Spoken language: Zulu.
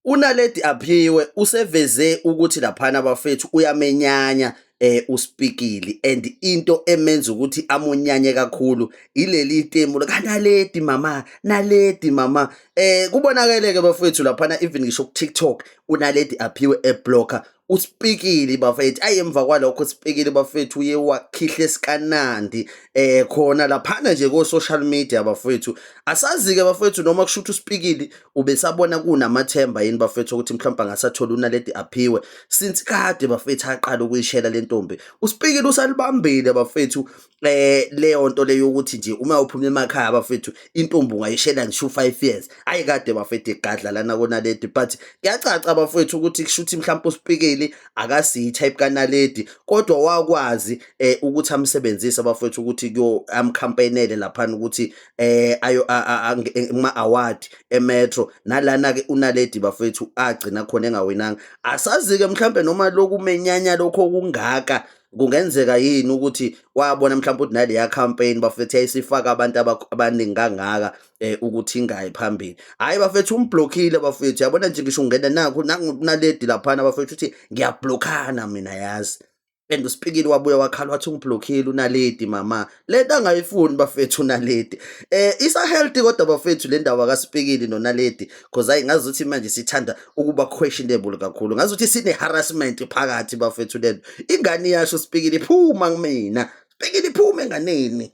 uNaledi Aphiwe useveze ukuthi laphana bafethu uyamenyanya uSpikili, and into emenza ukuthi amonyanye kakhulu ileli temu kaNaledi mama, Naledi mama. Kubonakele-ke bafethu laphana even ngisho ku TikTok uNaledi Aphiwe eblocka uSpikili bafethu. Ayemva kwalokho uSpikili bafethu uye wakhihle esikanandi khona laphana nje ko social media bafethu. Asazi-ke bafethu noma kusho ukuthi uSpikili ubesabona kunamathemba yini bafethu ukuthi mhlawumbe angasathola uNaledi Aphiwe since kade bafethu aqala ukuyishela le ntombi. uSpikili usalibambile bafethu leyo nto leyo ukuthi nje uma uphuma emakhaya bafethu intombi ungayishela ngisho 5 years. Ayikade bafethu igadla lana koNaledi, but kuyacaca bafethu ukuthi kushuthi mhlawumbe uSpikili akasiyi type kaNaledi, kodwa wakwazi ukuthi amsebenzise bafethu ukuthi amcampaignele laphana ukuthi ayo ama-award emetro nalana-ke uNaledi bafethu agcina khona engawinanga. Asazi-ke mhlawumbe noma lokhu menyanya lokho okungaka kungenzeka yini ukuthi wabona mhlawumbe ukuthi naleya campaign bafethu yayisifaka abantu abaningi kangaka ukuthi ingayi phambili. Hhayi bafethu umblockile bafethu, yabona nje ngisho ungena nakho uNaledi laphana bafethu uthi ngiyablockana mina yazi, and uSpikili wabuya wakhala wathi ungiblockile uNaledi mama. Le nto angayifuni bafethu uNaledi. Isa-healthy kodwa bafethu le ndaba kaSpikili noNaledi, cause hayi ngazuthi manje sithanda ukuba questionable kakhulu, ngazuthi sine-harassment phakathi bafethu lento. Ingane yasho uSpikili phuma kumina, Spikili phuma enganeni.